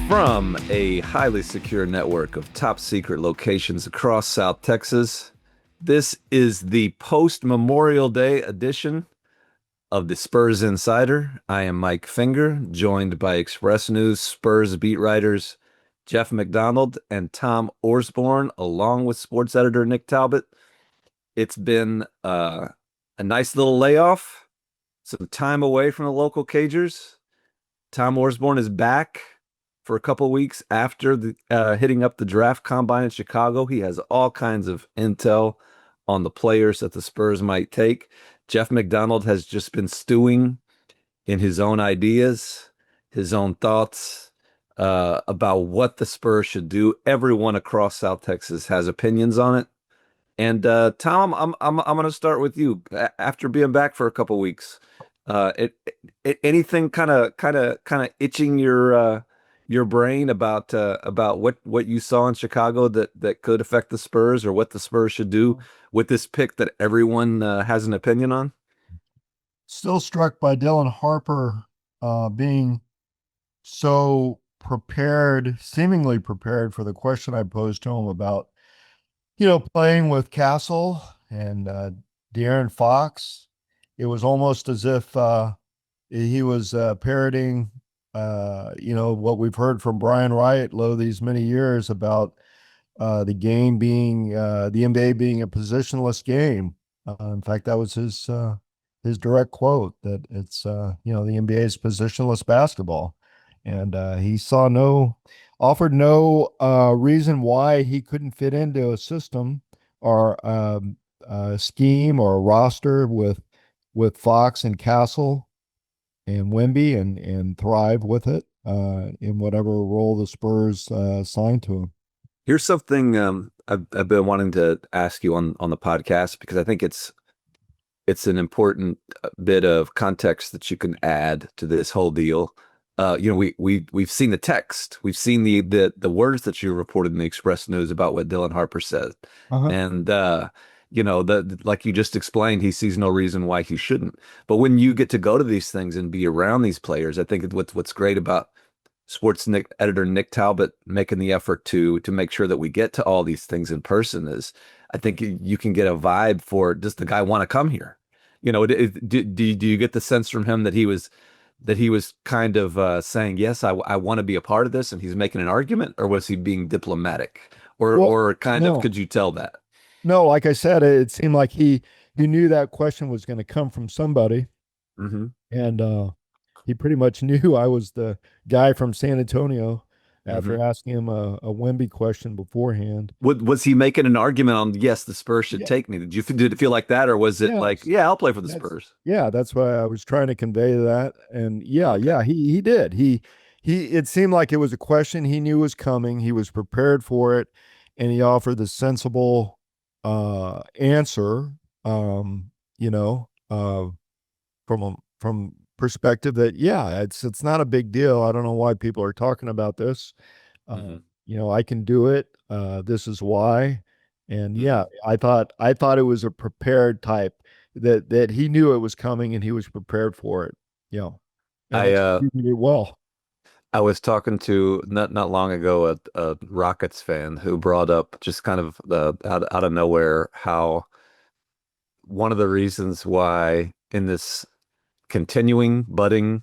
From a highly secure network of top secret locations across South Texas, this is the post Memorial Day edition of the Spurs Insider. I am Mike Finger, joined by Express News Spurs beat writers Jeff McDonald and Tom Orsborn, along with sports editor Nick Talbot. It's been a nice little layoff, some time away from the local Cagers. Tom Orsborn is back for a couple weeks after hitting up the draft combine in Chicago. He has all kinds of intel on the players that the Spurs might take. Jeff McDonald has just been stewing in his own ideas, his own thoughts about what the Spurs should do. Everyone across South Texas has opinions on it. And Tom, I'm going to start with you. After being back for a couple weeks, anything kind of itching your brain about what you saw in Chicago that could affect the Spurs, or what the Spurs should do with this pick that everyone has an opinion on? Still struck by Dylan Harper being so prepared, seemingly prepared for the question I posed to him about, playing with Castle and De'Aaron Fox. It was almost as if he was parroting, what we've heard from Brian Wright these many years about the game being the NBA being a positionless game. In fact, that was his direct quote, that it's the NBA is positionless basketball, and he offered no reason why he couldn't fit into a system or a scheme or a roster with Fox and Castle and Wemby and thrive with it in whatever role the Spurs signed to him. Here's something I've been wanting to ask you on the podcast, because I think it's an important bit of context that you can add to this whole deal. We've seen the text, we've seen the words that you reported in the Express News about what Dylan Harper said, and like you just explained, he sees no reason why he shouldn't. But when you get to go to these things and be around these players, I think what's great about editor Nick Talbot making the effort to make sure that we get to all these things in person is, I think you can get a vibe for, does the guy want to come here? Do you get the sense from him that he was kind of saying, yes, I want to be a part of this, and he's making an argument, or was he being diplomatic, or kind of, No, could you tell that? no, like I said, it seemed like he knew that question was going to come from somebody, Mm-hmm. and he pretty much knew I was the guy from San Antonio Mm-hmm. after asking him a Wemby question beforehand. Was he making an argument on, yes, the Spurs should Yeah. take me? Did it feel like that, or was it like, Yes. yeah, I'll play for the That's Spurs? yeah, that's why I was trying to convey that. And yeah, Okay. yeah, he did. He it seemed like it was a question he knew was coming. He was prepared for it, and he offered the sensible answer, um, you know, uh from perspective that, yeah, it's not a big deal. I don't know why people are talking about this. Mm-hmm. I can do it. This is why. And Mm-hmm. yeah, I thought it was a prepared type, that he knew it was coming and he was prepared for it. And I executed it well. I was talking to not long ago a Rockets fan who brought up, just kind of out of nowhere, how one of the reasons why, in this continuing, budding,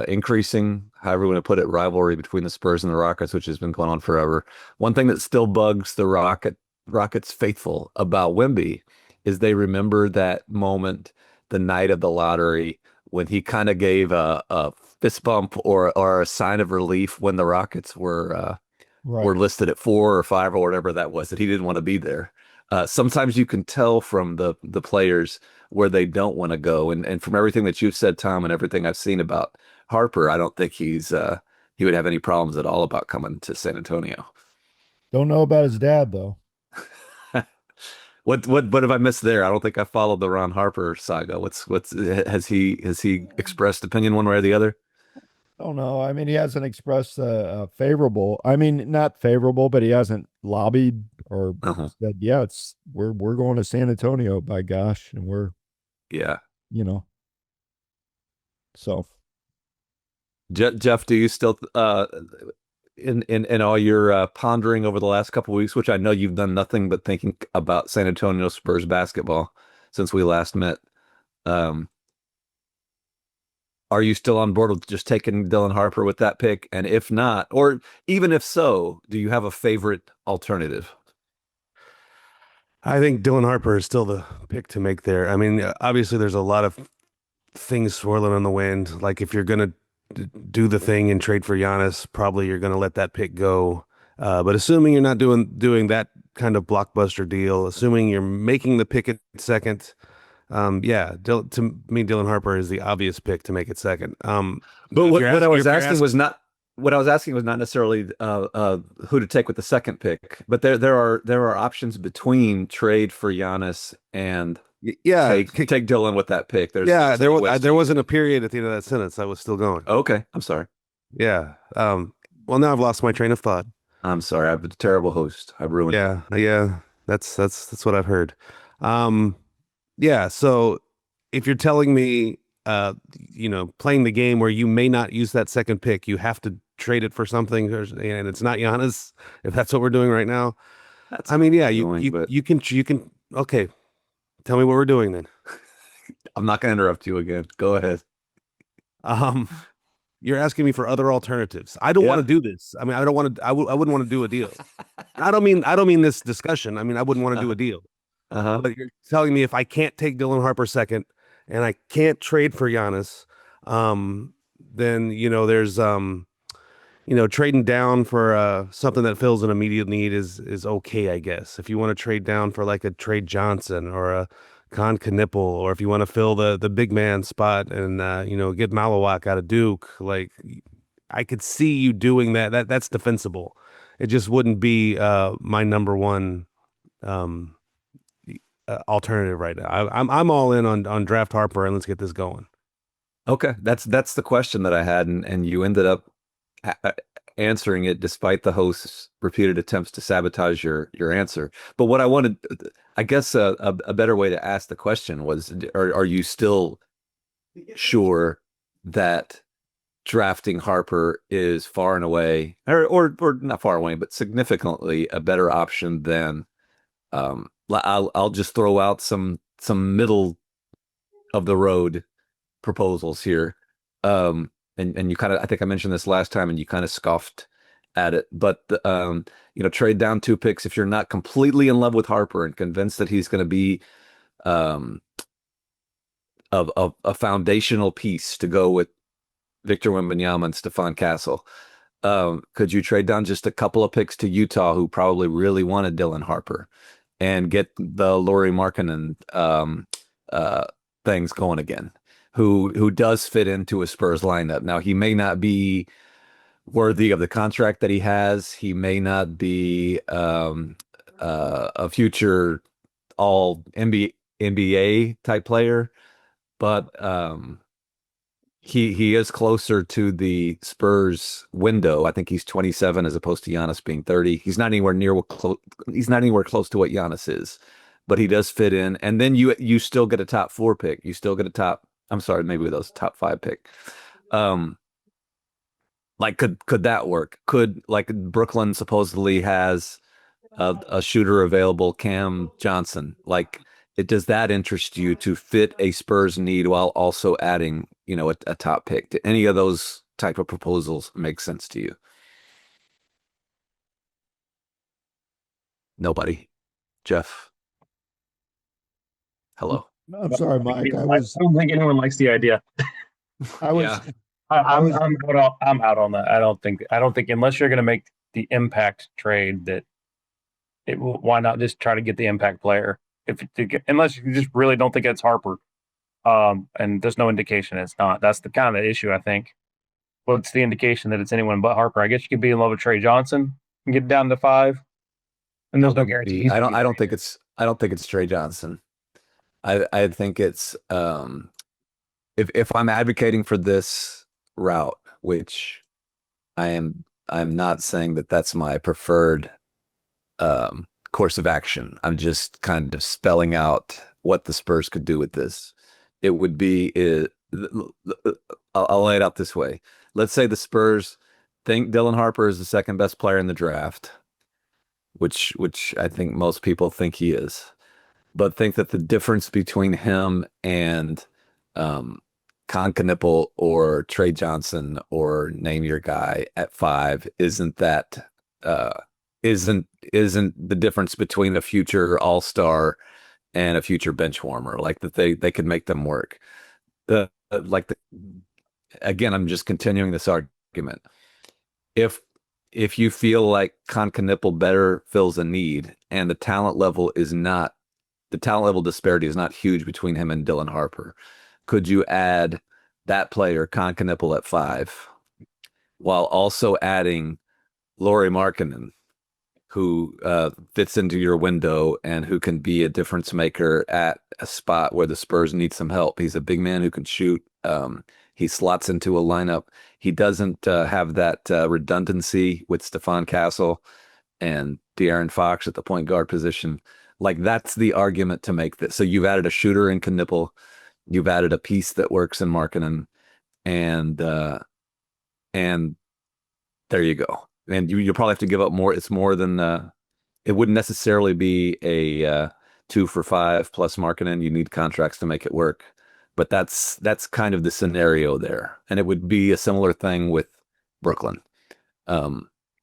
increasing, however you want to put it, rivalry between the Spurs and the Rockets, which has been going on forever, one thing that still bugs the Rockets faithful about Wemby is they remember that moment, the night of the lottery, when he kind of gave a fist bump or a sign of relief when the Rockets were Right. listed at 4 or 5 or whatever that was, that he didn't want to be there. Sometimes you can tell from the players where they don't want to go, and from everything that you've said, Tom, and everything I've seen about Harper, I don't think he would have any problems at all about coming to San Antonio. Don't know about his dad though. What have I missed there? I don't think I followed the Ron Harper saga. What's has he expressed opinion one way or the other? Don't know. I mean, he hasn't expressed favorable. I mean, not favorable, but he hasn't lobbied or Uh-huh. said, "Yeah, we're going to San Antonio, by gosh," and we're Yeah. you know so Jeff, do you still in all your pondering over the last couple of weeks, which I know you've done nothing but thinking about San Antonio Spurs basketball since we last met. Um, are you still on board with just taking Dylan Harper with that pick? And if not, or even if so, do you have a favorite alternative? I think Dylan Harper is still the pick to make there. I mean, obviously, there's a lot of things swirling in the wind. Like if you're gonna do the thing and trade for Giannis, probably you're gonna let that pick go. But assuming you're not doing that kind of blockbuster deal, assuming you're making the pick at second, yeah, to me, Dylan Harper is the obvious pick to make it second. But what I was asking was asking, not what I was asking was not necessarily who to take with the second pick, but there are options between trade for Giannis and yeah, take Dylan with that pick. yeah, There's there wasn't a period at the end of that sentence. I was still going. okay. I'm sorry. Yeah. Well, now I've lost my train of thought. I'm sorry. I'm a terrible host. I ruined it. Yeah. That's what I've heard. Um, yeah. So if you're telling me, playing the game where you may not use that second pick, you have to trade it for something, and it's not Giannis. If that's what we're doing right now, That's I mean, yeah, but you can. Okay, tell me what we're doing then. I'm not going to interrupt you again. Go ahead. Um, you're asking me for other alternatives. I don't want to do this. I mean, I don't want to. I wouldn't want to do a deal. I don't mean this discussion. I mean, I wouldn't want to do a deal. Uh-huh. But you're telling me if I can't take Dylan Harper second and I can't trade for Giannis, then there's trading down for something that fills an immediate need is okay, I guess. If you want to trade down for like a Trey Johnson or a Con Knipple, or if you want to fill the big man spot and get Malawak out of Duke, like I could see you doing that. That's defensible. It just wouldn't be my number one um, alternative right now. I'm all in on draft Harper and let's get this going. Okay, that's the question that I had, and you ended up answering it despite the host's repeated attempts to sabotage your answer. But what I wanted, I guess, a better way to ask the question was, are you still sure that drafting Harper is far and away, or not far away, but significantly a better option than I'll just throw out some middle of the road proposals here. And you kind of, I think I mentioned this last time and you kind of scoffed at it, but trade down 2 picks if you're not completely in love with Harper and convinced that he's going to be a foundational piece to go with Victor Wembanyama and Stephon Castle. Could you trade down just a couple of picks to Utah, who probably really wanted Dylan Harper, and get the Lauri Markkanen things going again? Who does fit into a Spurs lineup. Now, he may not be worthy of the contract that he has. He may not be a future all NBA type player, but he is closer to the Spurs window. I think he's 27 as opposed to Giannis being 30. He's not anywhere close to what Giannis is, but he does fit in. And then you still get a top 4 pick. You still get a top, I'm sorry, maybe those top 5 pick. Like could that work? Could, like, Brooklyn supposedly has a shooter available, Cam Johnson. Like, does that interest you to fit a Spurs need while also adding, a top pick? Do any of those type of proposals make sense to you? Nobody. Jeff. Hello. I'm sorry, Mike. I don't think anyone likes the idea. I was, Yeah. I'm out on that. I don't think unless you're going to make the impact trade, that it will. Why not just try to get the impact player? Unless you just really don't think it's Harper, and there's no indication it's not. That's the kind of issue, I think. What's the indication that it's anyone but Harper? I guess you could be in love with Trey Johnson and get down to 5, and there's no guarantee. I don't think it's Trey Johnson. I think it's if I'm advocating for this route, which I'm not saying that that's my preferred course of action. I'm just kind of spelling out what the Spurs could do with this. It would be I'll lay it out this way. let's say the Spurs think Dylan Harper is the second best player in the draft, which I think most people think he is, but think that the difference between him and Con Knipple or Trey Johnson or name your guy at 5 isn't the difference between a future all-star and a future bench warmer, like that they could make them work. Again, I'm just continuing this argument. If you feel like Con Knipple better fills a need and the talent level disparity is not huge between him and Dylan Harper, could you add that player, Con Knipple, at 5, while also adding Lauri Markkanen, who fits into your window and who can be a difference maker at a spot where the Spurs need some help? He's a big man who can shoot. He slots into a lineup. He doesn't have that redundancy with Stephon Castle and De'Aaron Fox at the point guard position. Like, that's the argument to make this. So you've added a shooter in Knipple. You've added a piece that works in Markkanen, and there you go. And you'll probably have to give up more. It's more than it wouldn't necessarily be a 2 for 5 plus Markkanen. You need contracts to make it work, but that's kind of the scenario there. And it would be a similar thing with Brooklyn.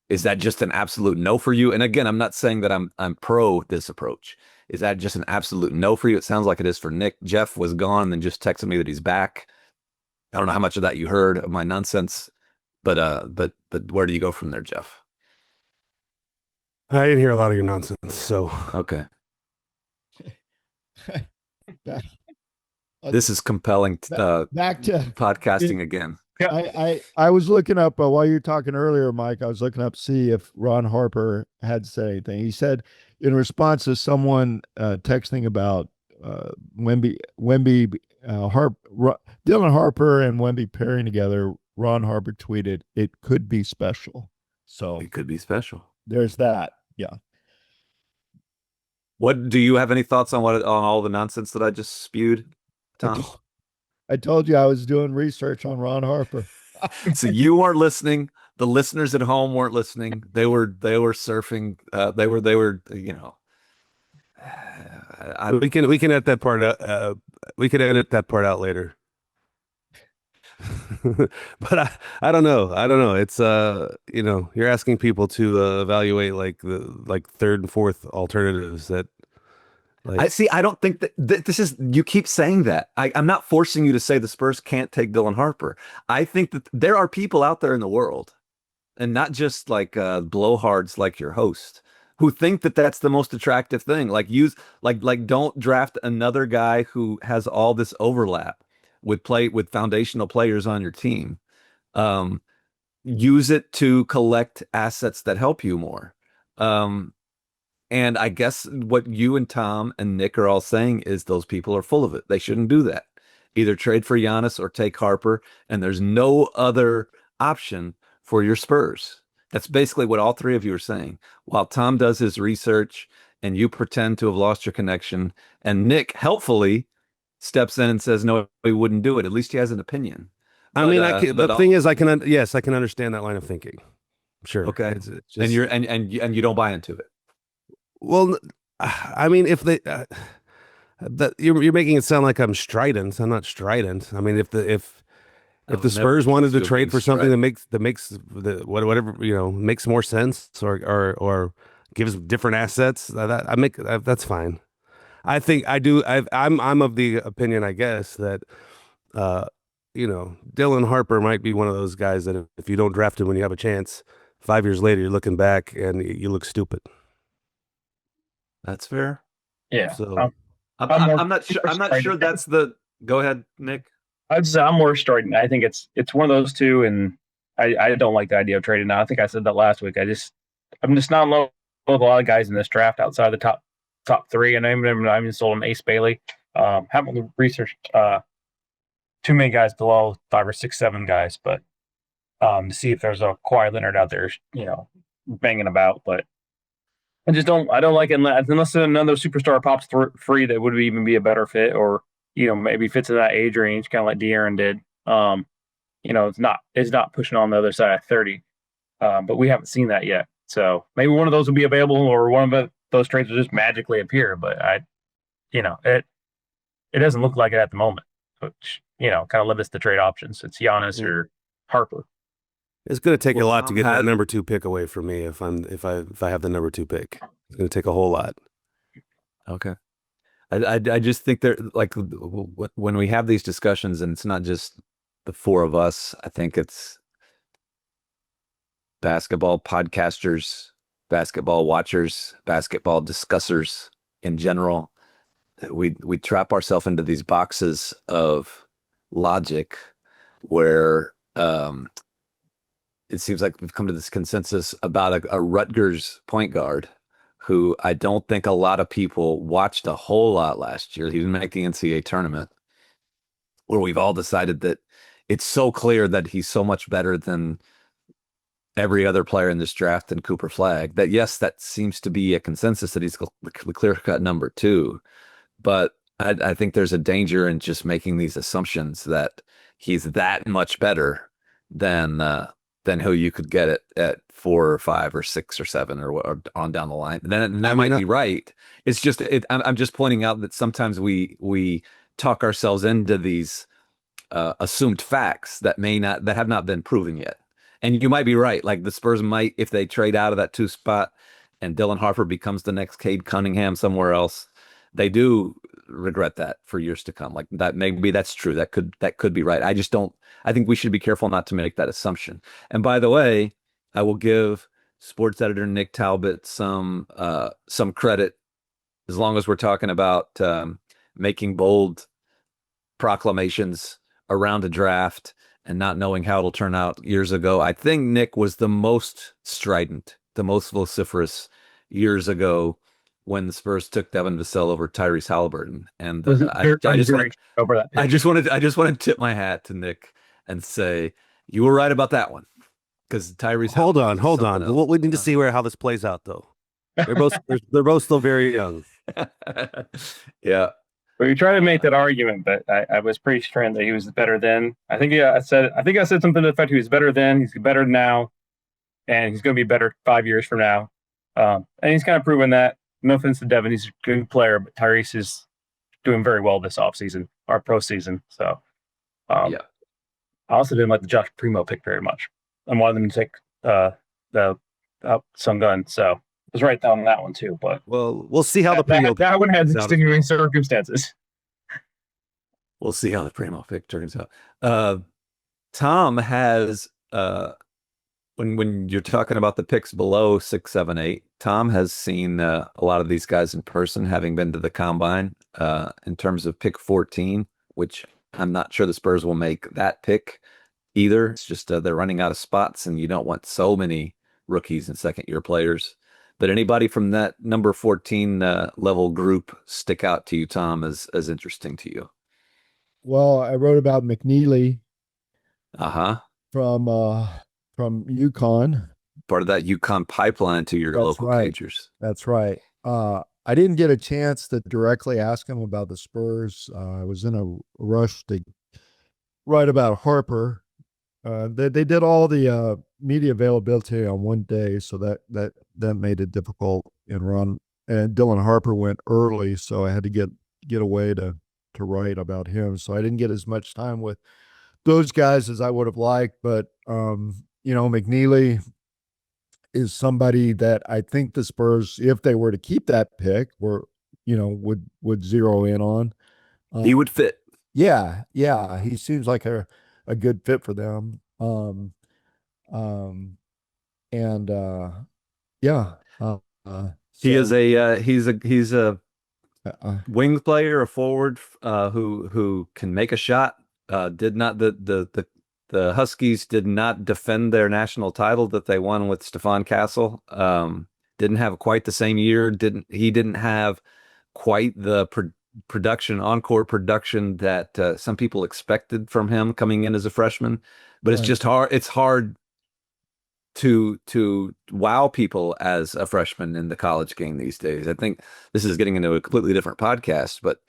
Is that just an absolute no for you? And again, I'm not saying that I'm pro this approach. Is that just an absolute no for you? It sounds like it is for Nick. Jeff was gone and just texted me that he's back. I don't know how much of that you heard of my nonsense, but where do you go from there, Jeff? I didn't hear a lot of your nonsense, so okay. This is compelling. Back to podcasting again. I was looking up while you were talking earlier, Mike. I was looking up to see if Ron Harper had said anything. He said in response to someone texting about Dylan Harper and Wemby pairing together, Ron Harper tweeted, "It could be special." So it could be special. There's that. Yeah. What do you have any thoughts on all the nonsense that I just spewed, Tom? I told you I was doing research on Ron Harper. So you weren't listening. The listeners at home weren't listening. They were surfing. They were. We can edit that part out. We can edit that part out later. But I don't know. It's you're asking people to evaluate like third and fourth alternatives that. I don't think that this is, you keep saying that. I'm not forcing you to say the Spurs can't take Dylan Harper. I think that there are people out there in the world, and not just like blowhards like your host, who think that that's the most attractive thing. Like don't draft another guy who has all this overlap with foundational players on your team. Use it to collect assets that help you more. And I guess what you and Tom and Nick are all saying is those people are full of it. They shouldn't do that. Either trade for Giannis or take Harper, and there's no other option for your Spurs. That's basically what all three of you are saying. While Tom does his research and you pretend to have lost your connection, and Nick helpfully steps in and says, no, he wouldn't do it. At least he has an opinion. The thing is, I can understand that line of thinking. Sure. Okay. It's just, and you don't buy into it. Well, I mean, if they that you're making it sound like I'm strident. I'm not strident. I mean, if the Spurs wanted to trade for something that makes makes more sense or gives different assets, that's fine. I think I do. I'm of the opinion, I guess, that Dylan Harper might be one of those guys that if you don't draft him when you have a chance, 5 years later you're looking back and you look stupid. That's fair. Yeah. So I'm not sure that's the. Go ahead, Nick. I'm more strident. I think it's one of those two, and I don't like the idea of trading now. I think I said that last week. I'm just not in love with a lot of guys in this draft outside of the top three, and I even sold him Ace Bailey. Haven't researched too many guys below 5 or 6, 7 guys, but to see if there's a Kawhi Leonard out there, banging about, but. I don't like it unless another superstar pops free that would even be a better fit, or maybe fits in that age range, kind of like De'Aaron did. is not pushing on the other side of 30. But we haven't seen that yet. So maybe one of those will be available, or one of those trades will just magically appear. But it doesn't look like it at the moment, which kind of limits the trade options. It's Giannis or Harper. It's going to take a lot to get that number 2 pick away from me if I have the number 2 pick. It's going to take a whole lot. Okay. I just think like when we have these discussions, and it's not just the four of us, I think it's basketball podcasters, basketball watchers, basketball discussers in general. We trap ourselves into these boxes of logic where it seems like we've come to this consensus about a Rutgers point guard who I don't think a lot of people watched a whole lot last year. He didn't make the NCAA tournament, where we've all decided that it's so clear that he's so much better than every other player in this draft and Cooper Flagg that, yes, that seems to be a consensus that he's the clear-cut number 2. But I think there's a danger in just making these assumptions that he's that much better than who you could get at 4 or 5 or 6 or 7 or on down the line. And that might be right. It's just I'm just pointing out that sometimes we talk ourselves into these assumed facts that have not been proven yet. And you might be right. Like the Spurs might, if they trade out of that 2 spot and Dylan Harper becomes the next Cade Cunningham somewhere else, they do regret that for years to come. Like that, maybe that's true. That could be right. I think we should be careful not to make that assumption. And by the way, I will give sports editor Nick Talbot some credit, as long as we're talking about making bold proclamations around a draft and not knowing how it'll turn out years ago. I think Nick was the most strident, the most vociferous years ago when the Spurs took Devin Vassell over Tyrese Halliburton. And I just wanted to tip my hat to Nick and say, you were right about that one. Because Tyrese. Hold on. Well, we need to see how this plays out, though. They're both still very young. Yeah. But you try to make that argument, but I was pretty strident that he was better then. I think I said something to the effect he was better then, he's better now, and he's going to be better 5 years from now. And he's kind of proven that. No offense to Devin, he's a good player, but Tyrese is doing very well this offseason, our pro season. So, I also didn't like the Josh Primo pick very much. I wanted them to take the Sun Gun, so I was right down on that one too. But we'll see how the Primo that one has extenuating circumstances. We'll see how the Primo pick turns out. Tom has when you're talking about the picks below 6, 7, 8, Tom has seen a lot of these guys in person, having been to the combine. In terms of pick 14, which I'm not sure the Spurs will make that pick either. It's just they're running out of spots, and you don't want so many rookies and second-year players. But anybody from that number 14 level group stick out to you, Tom, as interesting to you? Well, I wrote about McNeely. From UConn. Part of that UConn pipeline to your local Cagers. That's right. I didn't get a chance to directly ask him about the Spurs. I was in a rush to write about Harper. They did all the media availability on one day, so that made it difficult and run. And Dylan Harper went early, so I had to get away to write about him. So I didn't get as much time with those guys as I would have liked. But McNeely is somebody that I think the Spurs, if they were to keep that pick, would zero in on. He would fit. Yeah. He seems like a good fit for them. He's a wing player, a forward who can make a shot. The Huskies did not defend their national title that they won with Stephon Castle. Didn't have quite the same year. He didn't have quite the on-court production that some people expected from him coming in as a freshman. But it's just hard. It's hard to wow people as a freshman in the college game these days. I think this is getting into a completely different podcast, but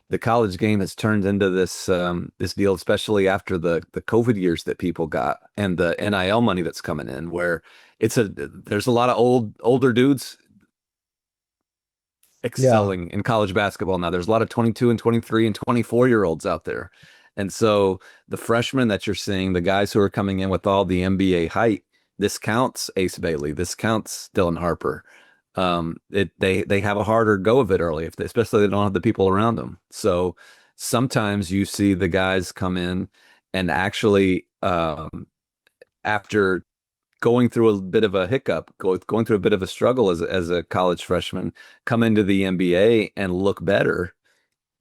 the college game has turned into this this deal, especially after the COVID years that people got and the NIL money that's coming in, where there's a lot of older dudes excelling in college basketball now. There's a lot of 22 and 23 and 24-year-olds out there. And so the freshmen that you're seeing, the guys who are coming in with all the NBA height, this counts Ace Bailey, this counts Dylan Harper. They have a harder go of it early, especially they don't have the people around them. So sometimes you see the guys come in and actually after going through a bit of a hiccup, going through a bit of a struggle as a college freshman, come into the NBA and look better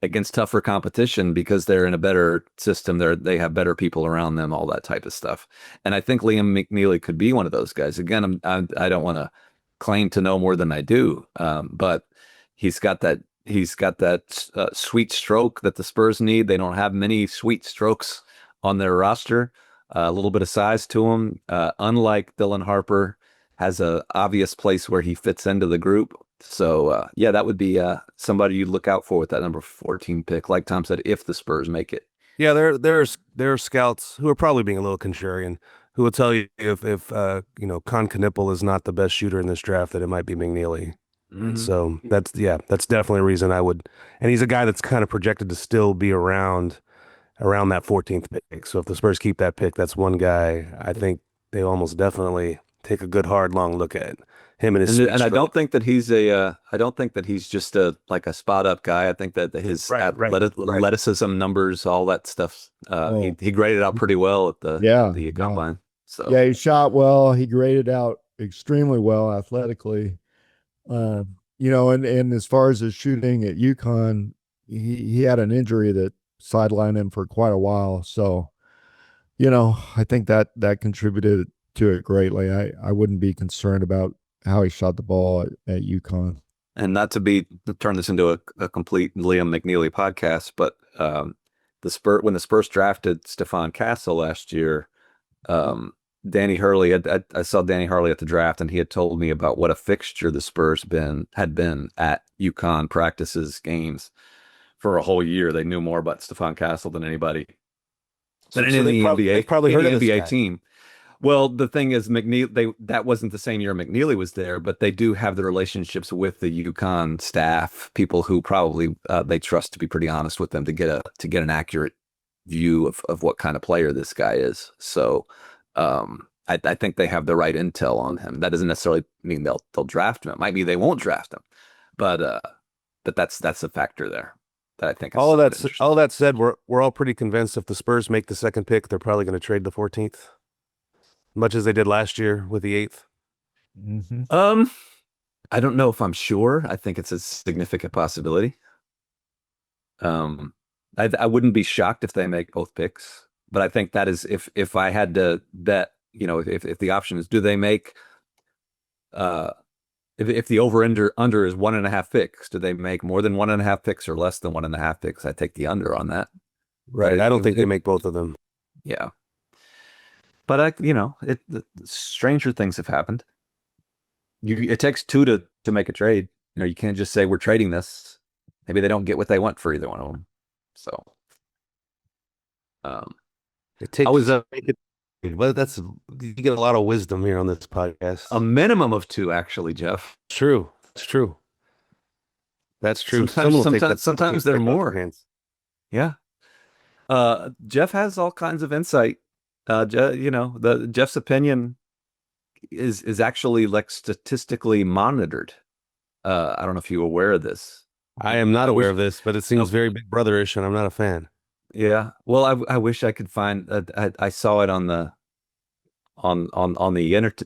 against tougher competition because they're in a better system. They have better people around them, all that type of stuff. And I think Liam McNeely could be one of those guys. Again, I don't want to claim to know more than I do, but he's got that sweet stroke that the Spurs need. They don't have many sweet strokes on their roster. A little bit of size to him. Unlike Dylan Harper, has a obvious place where he fits into the group. So yeah, that would be somebody you'd look out for with that number 14 pick. Like Tom said, if the Spurs make it. Yeah, there are scouts who are probably being a little contrarian who will tell you if Con Knippel is not the best shooter in this draft, that it might be McNeely. Mm-hmm. So that's definitely a reason I would. And he's a guy that's kind of projected to still be around that 14th pick. So if the Spurs keep that pick, that's one guy I think they almost definitely take a good hard long look at him and his. And I don't think that he's just a spot up guy. I think that his athleticism numbers, all that stuff, he graded out pretty well at the combine. So yeah, he shot well. He graded out extremely well athletically. And as far as his shooting at UConn, he had an injury that sidelined him for quite a while. So, I think that contributed to it greatly. I wouldn't be concerned about how he shot the ball at UConn. And not to turn this into a complete Liam McNeely podcast, but when the Spurs drafted Stephon Castle last year, Danny Hurley, I saw Danny Hurley at the draft, and he had told me about what a fixture the Spurs had been at UConn practices, games for a whole year. They knew more about Stephon Castle than anybody. Than any of the NBA, they probably heard of this NBA guy. team. Well, the thing is, that wasn't the same year McNeely was there, but they do have the relationships with the UConn staff, people who probably they trust to be pretty honest with them to get an accurate view of what kind of player this guy is. So I think they have the right intel on him. That doesn't necessarily mean they'll draft him. It might be they won't draft him, but that's a factor there that I think. All of that said, we're all pretty convinced if the Spurs make the second pick, they're probably going to trade the 14th, much as they did last year with the 8th. Mm-hmm. I don't know if I'm sure. I think it's a significant possibility. I wouldn't be shocked if they make both picks, but I think that is if I had to bet, if the option is, do they make if the over under is 1.5 picks, do they make more than 1.5 picks or less than 1.5 picks? I take the under on that. Right. I don't think they make both of them. Yeah. But stranger things have happened. It takes two to make a trade. You can't just say we're trading this. Maybe they don't get what they want for either one of them. So, it takes. Well, you get a lot of wisdom here on this podcast. A minimum of 2, actually, Jeff. True. It's true. That's true. Sometimes they're more. Hands. Yeah. Jeff has all kinds of insight. Jeff's opinion is actually statistically monitored. I don't know if you're aware of this. I am not aware of this, but it seems very Big Brother-ish, and I'm not a fan. Yeah. Well, I wish I could find. I saw it on the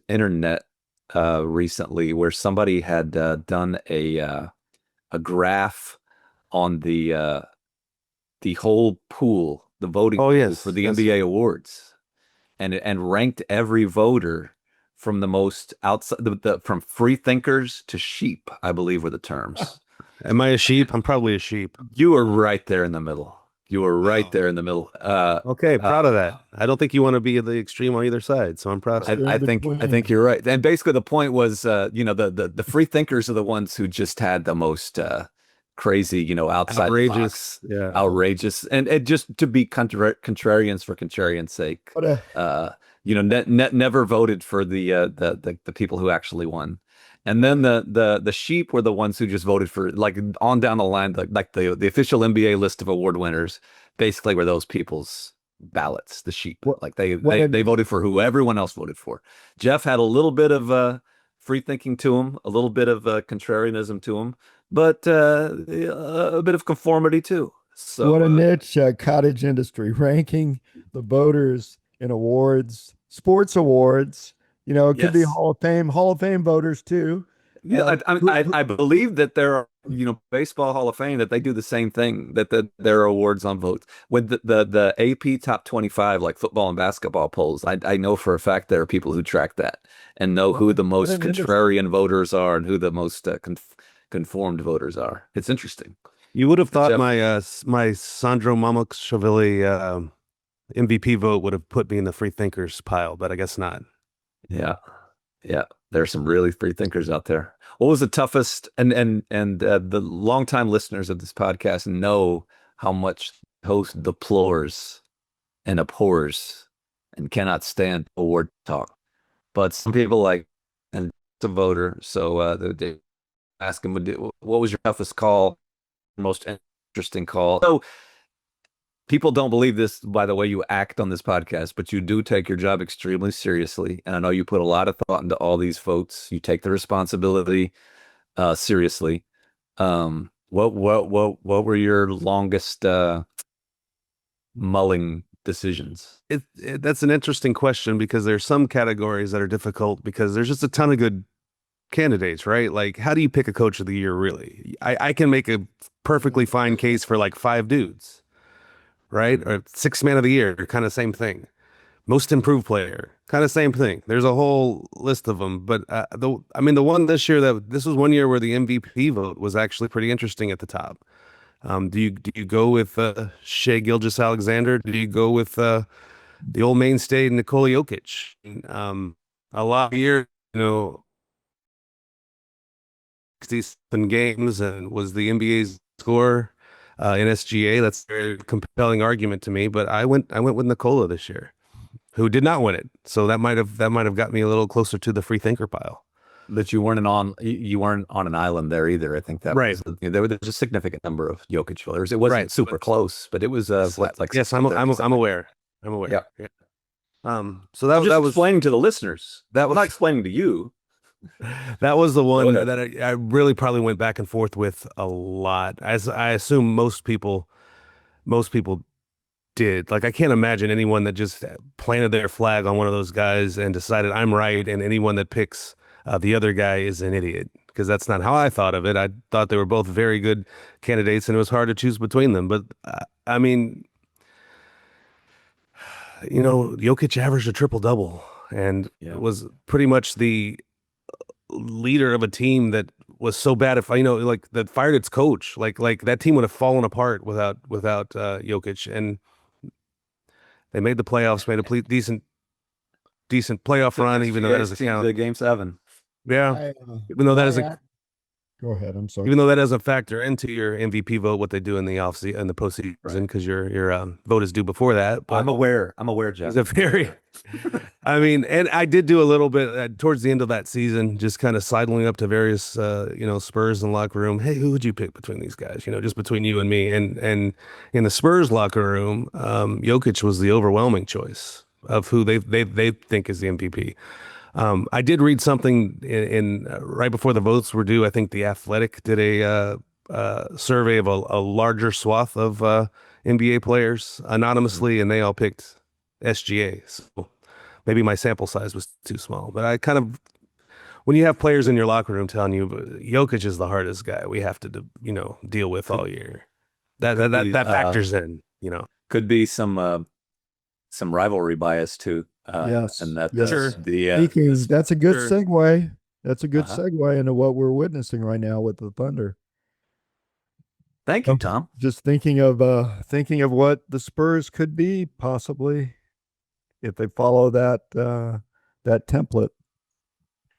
internet recently, where somebody had done a graph on the whole pool, the voting pool for the NBA awards, and ranked every voter from the most outside, from free thinkers to sheep, I believe were the terms. Am I a sheep? I'm probably a sheep. You were right there in the middle. There in the middle. Okay, proud of that. I don't think you want to be the extreme on either side, so I'm proud of that. I think you're right. And basically the point was, the free thinkers are the ones who just had the most crazy, outside the Outrageous. box, Yeah. outrageous, and just to be contrarians for contrarian's sake. What a Never voted for the people who actually won. And then the sheep were the ones who just voted for, like, on down the line, like the official NBA list of award winners basically were those people's ballots, the sheep. What- Like they what they, an- they voted for who everyone else voted for. Jeff had a little bit of free thinking to him, a little bit of contrarianism to him, but a bit of conformity too. So what a niche cottage industry, ranking the voters in awards, sports awards. It could be yes. Hall of Fame voters too. Yeah, Who- I believe that there are, Baseball Hall of Fame, that they do the same thing, that there are awards on votes. With the AP top 25, like football and basketball polls, I know for a fact there are people who track that and know who the most an industry. contrarian voters are and who the most conformed voters are. It's interesting. You would have thought Jeff? my Sandro Mamukashvili MVP vote would have put me in the free thinkers pile, but I guess not. Yeah. Yeah. There are some really free thinkers out there. What was the toughest, and the longtime listeners of this podcast know how much the host deplores and abhors and cannot stand award talk. But some people like, and it's a voter, so they ask him, what was your toughest call, most interesting call? So people don't believe this by the way you act on this podcast, but you do take your job extremely seriously. And I know you put a lot of thought into all these votes. You take the responsibility seriously. What were your longest mulling decisions? That's an interesting question, because there's some categories that are difficult because there's just a ton of good candidates, right? Like, how do you pick a coach of the year, really? I can make a perfectly fine case for like 5 dudes, right? Or 6th man of the year, kind of same thing. Most improved player, kind of same thing. There's a whole list of them, but the one this year, this was one year where the MVP vote was actually pretty interesting at the top. Do you go with Shea Gilgeous-Alexander? Do you go with the old mainstay Nikola Jokic? A lot of years, 67 games, and was the NBA's scorer in SGA. That's a very compelling argument to me. But I went with Nikola this year, who did not win it. So that might have got me a little closer to the free thinker pile. That you weren't on an island there either. I think that Right. was, there's a significant number of Jokic voters. It wasn't Right. super close, but it was like Yes, I'm aware. I'm aware. Yeah. So that was was explaining to the listeners. That was not explaining to you. That was the one ahead. that I really probably went back and forth with a lot. As I assume most people did. Like, I can't imagine anyone that just planted their flag on one of those guys and decided I'm right, and anyone that picks the other guy is an idiot, because that's not how I thought of it. I thought they were both very good candidates, and it was hard to choose between them. But Jokic averaged a triple-double and was pretty much the leader of a team that was so bad, that fired its coach. Like that team would have fallen apart without Jokic, and they made the playoffs, made a decent playoff run, even though that doesn't count. The Game 7. Yeah, even though that doesn't. Go ahead. I'm sorry. Even though that doesn't factor into your MVP vote, what they do in the offseason and the postseason, because your vote is due before that. But I'm aware, Jeff. It's a very, and I did do a little bit towards the end of that season, just kind of sidling up to various, Spurs in the locker room. Hey, who would you pick between these guys? Just between you and me. And in the Spurs locker room, Jokic was the overwhelming choice of who they think is the MVP. I did read something in right before the votes were due. I think The Athletic did a survey of a larger swath of NBA players anonymously, and they all picked SGA. So maybe my sample size was too small. But I kind of, when you have players in your locker room telling you Jokic is the hardest guy we have to deal with all year, that factors in. Could be some rivalry bias too. Yes, and that's Sure. That's a good Sure. segue. That's a good segue into what we're witnessing right now with the Thunder. Thank you, Tom. Just thinking of what the Spurs could be possibly if they follow that template.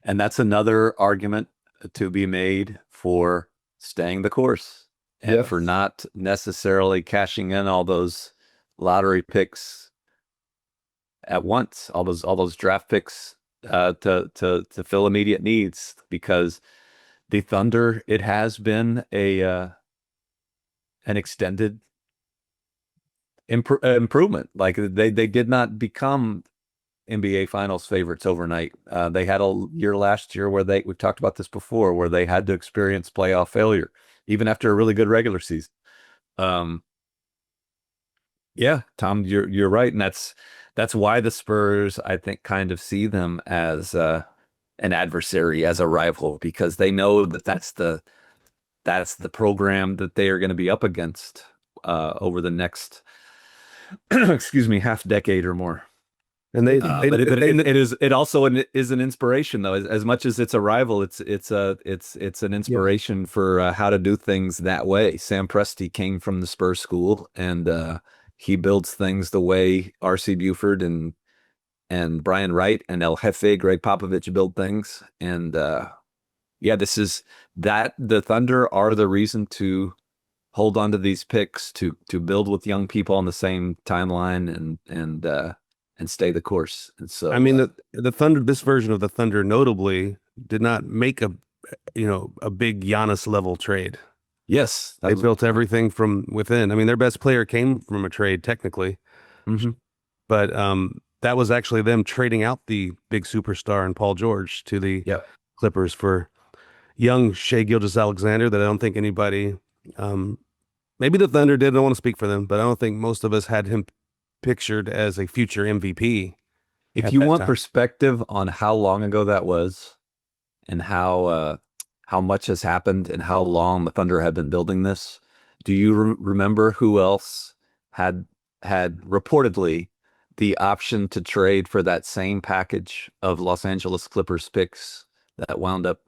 And that's another argument to be made for staying the course. and Yeah. for not necessarily cashing in all those lottery picks at once, all those draft picks to fill immediate needs, because the Thunder, it has been an extended improvement. Like they did not become NBA Finals favorites overnight. They had a year last year where we've talked about this before, where they had to experience playoff failure, even after a really good regular season. Yeah, Tom, you're right, and that's why the Spurs, I think, kind of see them as an adversary, as a rival, because they know that that's the program that they are going to be up against over the next excuse me, half decade or more. And But it also is an inspiration, though. As much as it's a rival, it's an inspiration for how to do things that way. Sam Presti came from the Spurs school, and he builds things the way R.C. Buford and Brian Wright and El Jefe, Greg Popovich, build things. And yeah, the Thunder are the reason to hold on to these picks, to build with young people on the same timeline, and stay the course. And so, I mean, the Thunder, this version of the Thunder, notably did not make a big Giannis level trade. yes, They built everything from within. I mean, their best player came from a trade technically, but that was actually them trading out the big superstar and Paul George to the Clippers for young Shai Gilgeous-Alexander that I don't think anybody, maybe the Thunder did, I don't want to speak for them, but I don't think most of us had him pictured as a future MVP. If you want perspective on how long ago that was, and how much has happened, and how long the Thunder have been building this, do you remember who else had reportedly the option to trade for that same package of Los Angeles Clippers picks that wound up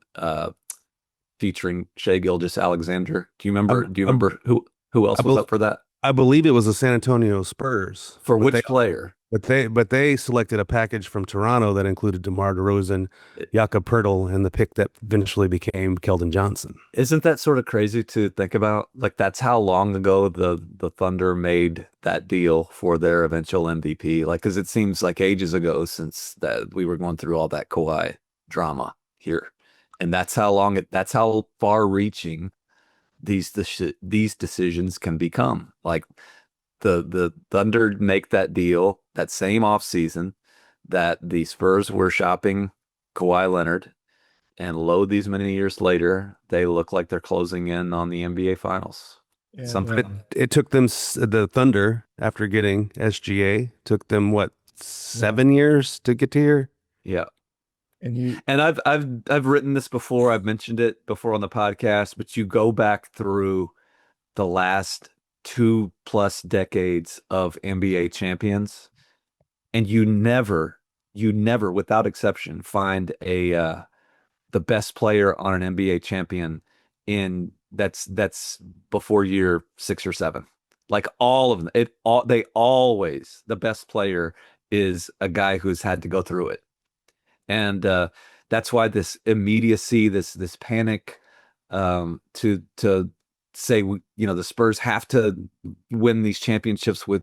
featuring Shai Gilgeous-Alexander? Do you remember who else was up for that? I believe it was the San Antonio Spurs. For which player? But they selected a package from Toronto that included DeMar DeRozan, Jakob Poeltl, and the pick that eventually became Keldon Johnson. Isn't that sort of crazy to think about? Like, that's how long ago the Thunder made that deal for their eventual MVP. Like, because it seems like ages ago since that we were going through all that Kawhi drama here, and that's how far-reaching these decisions can become. Like, the Thunder make that deal that same offseason that the Spurs were shopping Kawhi Leonard, and lo, these many years later, they look like they're closing in on the NBA Finals. And, It took them, the Thunder, after getting SGA, took them what, 7 years to get to here? Yeah. and I've written this before. I've mentioned it before on the podcast, but you go back through the last 2+ decades of NBA champions, and you never, without exception, find the best player on an NBA champion that's before year 6 or 7. Like, all of them, the best player is a guy who's had to go through it. And that's why this immediacy, this panic, to say, the Spurs have to win these championships with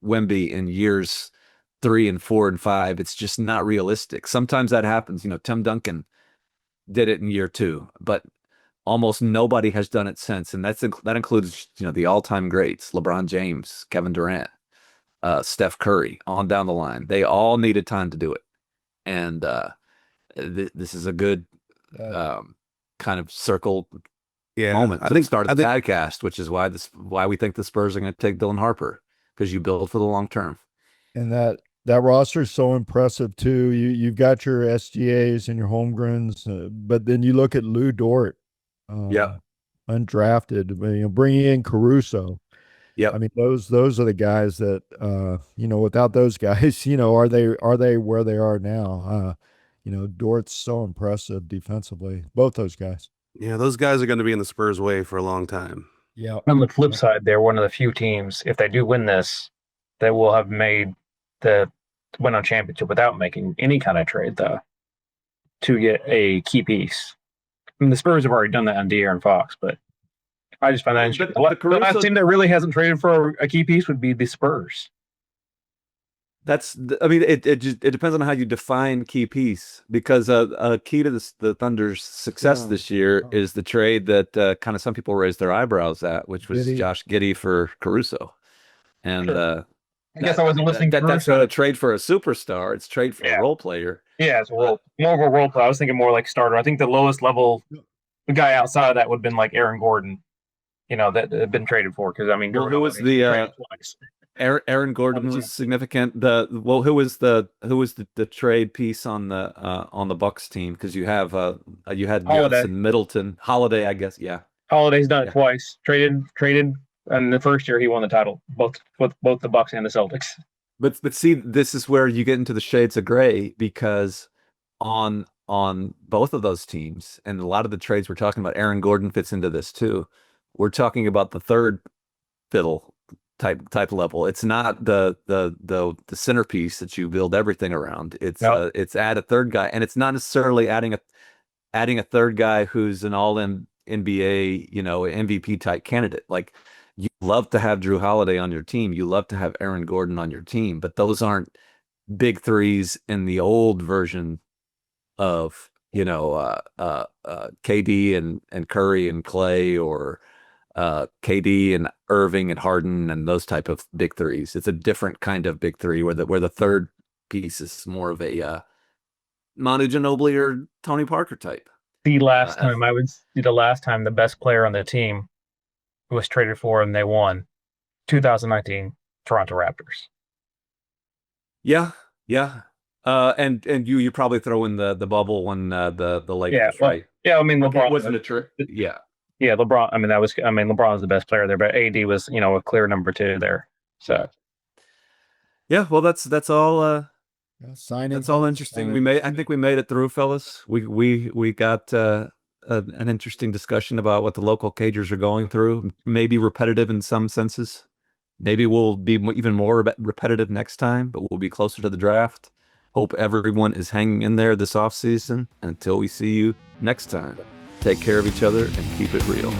Wemby in years 3 and 4 and 5. It's just not realistic. Sometimes that happens. Tim Duncan did it in year 2, but almost nobody has done it since. And that includes, the all-time greats, LeBron James, Kevin Durant, Steph Curry, on down the line. They all needed time to do it. And this is a good kind of circle moment. I think start the podcast, which is why we think the Spurs are going to take Dylan Harper, because you build for the long term. And that roster is so impressive too. You've got your SGAs and your homegrowns, but then you look at Lou Dort, undrafted. Bringing in Caruso. Yeah, I mean, those are the guys that without those guys, are they where they are now? Dort's so impressive defensively. Both those guys. Yeah, those guys are going to be in the Spurs way for a long time. Yeah. On the flip side, they're one of the few teams, if they do win this, that will have made the win on championship without making any kind of trade, though, to get a key piece. I mean, the Spurs have already done that on De'Aaron Fox, but I just find that interesting. But The last team that really hasn't traded for a key piece would be the Spurs. I mean, it depends on how you define key piece, because a key to the Thunder's success this year is the trade that kind of some people raised their eyebrows at, which was Josh Giddey for Caruso. And I guess I wasn't listening. That's not a trade for a superstar; it's trade for a role player. Yeah, it's more of a role player. I was thinking more like starter. I think the lowest level, the guy outside of that would have been like Aaron Gordon, that had been traded for. Because I mean, who was the Aaron Gordon was significant. Who was the trade piece on the Bucks team? Because you had Middleton, Holiday, I guess. Yeah, Holiday's done it twice. Traded, and the first year he won the title, both the Bucks and the Celtics. But see, this is where you get into the shades of gray, because on both of those teams, and a lot of the trades we're talking about, Aaron Gordon fits into this too. We're talking about the third fiddle type level. It's not the centerpiece that you build everything around. It's add a third guy, and it's not necessarily adding a third guy who's an all NBA, MVP type candidate. Like, you love to have Drew Holiday on your team, you love to have Aaron Gordon on your team, but those aren't big threes in the old version of KD and Curry and Clay, or KD and Irving and Harden and those type of big threes. It's a different kind of big three where the third piece is more of a Manu Ginobili or Tony Parker type. The last time the best player on the team who was traded for and they won, 2019 Toronto Raptors. Yeah. And you probably throw in the bubble when the Lakers, right? Yeah, I mean, LeBron wasn't a trick. Yeah. Yeah, LeBron. LeBron was the best player there, but AD was, a clear number 2 there. So, yeah, well, that's all. Signing. That's all interesting. I think we made it through, fellas. We got an interesting discussion about what the local Cagers are going through. Maybe repetitive in some senses. Maybe we'll be even more repetitive next time, but we'll be closer to the draft. Hope everyone is hanging in there this offseason. Until we see you next time, take care of each other and keep it real.